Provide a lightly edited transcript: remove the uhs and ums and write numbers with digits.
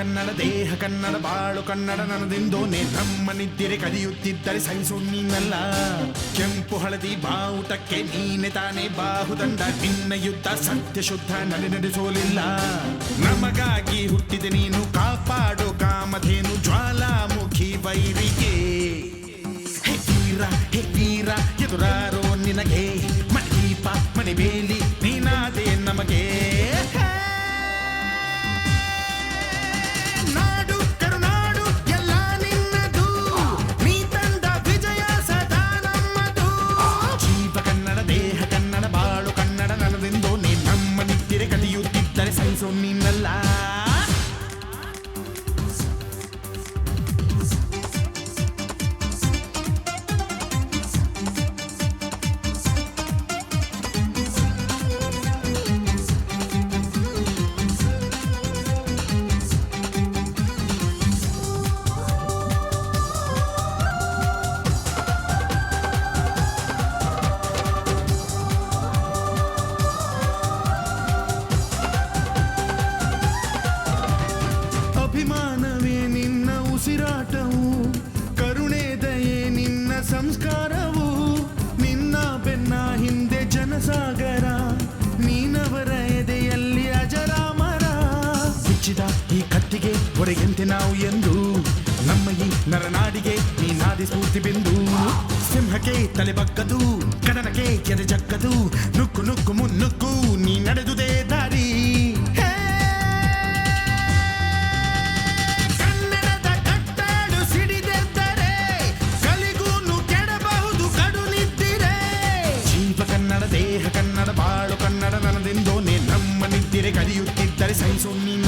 ಕನ್ನಡ ದೇಹ ಕನ್ನಡ ಬಾಳು ಕನ್ನಡ ನನ್ನದೆಂದೋನೆ ನಮ್ಮ ನಿದ್ದಿರೆ ಕದಿಯುತ್ತಿದ್ದರೆ ಸಹಿಸು ನೀನಲ್ಲ. ಕೆಂಪು ಹಳದಿ ಬಾವುಟಕ್ಕೆ ನೀನೆ ತಾನೇ ಬಾಹುದಂಡ, ನಿನ್ನ ಯುದ್ಧ ಸತ್ಯ ಶುದ್ಧ ನಡೆಸೋಲಿಲ್ಲ. ನಮಗಾಗಿ ಹುಟ್ಟಿದೆ ನೀನು ಕಾಪಾಡು ಕಾಮಧೇನು ಜ್ವಾಲಾಮುಖಿ ವೈರಿಗೆ. ಹೇ ವೀರ ಎದುರಾರೋ ನಿನಗೆ ಮಣಿದೀಪ ಮಣಿಬೇಲಿ ನೀನಾದೆ ನಮಗೆ. ನಾಡು ಕರುನಾಡು ಎಲ್ಲ ನಿನ್ನದು, ನೀ ತಂದ ವಿಜಯ ಸದಾ ನಮ್ಮದು. ಜೀವ ಕನ್ನಡ ದೇಹ ಕನ್ನಡ ಬಾಳು ಕನ್ನಡ ನನ್ನದೆಂದೋ ನೀ ನಮ್ಮ ನಿದ್ದಿರೆ ಕದಿಯುತ್ತಿದ್ದರೆ ಸಹಿಸೋ ನೀನಲ್ಲ. ಅಭಿಮಾನವೇ ನಿನ್ನ ಉಸಿರಾಟವು, ಕರುಣೆ ದಯೆ ನಿನ್ನ ಸಂಸ್ಕಾರವು. ನಿನ್ನ ಬೆನ್ನ ಹಿಂದೆ ಜನಸಾಗರ, ನೀನವರ ಎದೆಯಲ್ಲಿ ಅಜರಾಮರ. ಬಿಚ್ಚಿದ ಈ ಕತ್ತಿಗೆ ಹೊರಗೆಂತೆ ನಾವು ಎಂದು, ನಮ್ಮ ಈ ನರನಾಡಿಗೆ ನೀನಾದಿ ಸ್ಫೂರ್ತಿ ಬಿಂದು. ಸಿಂಹಕ್ಕೆ ತಲೆ ಬಗ್ಗದು, ಕಡನಕ್ಕೆ ಎದೆ ಜಕ್ಕದು, ನುಕ್ಕು ನುಕ್ಕು ಮುನ್ನುಕ್ಕು ನೀ ನಡೆದುದೇ ದಾರಿ. ದೇಹ ಕನ್ನಡ ಬಾಳು ಕನ್ನಡ ನನ್ನದೆಂದೋನೆ ನಮ್ಮ ನಿದ್ದಿರೆ ಕದಿಯುತ್ತಿದ್ದರೆ ಸಹಿಸು ನೀನ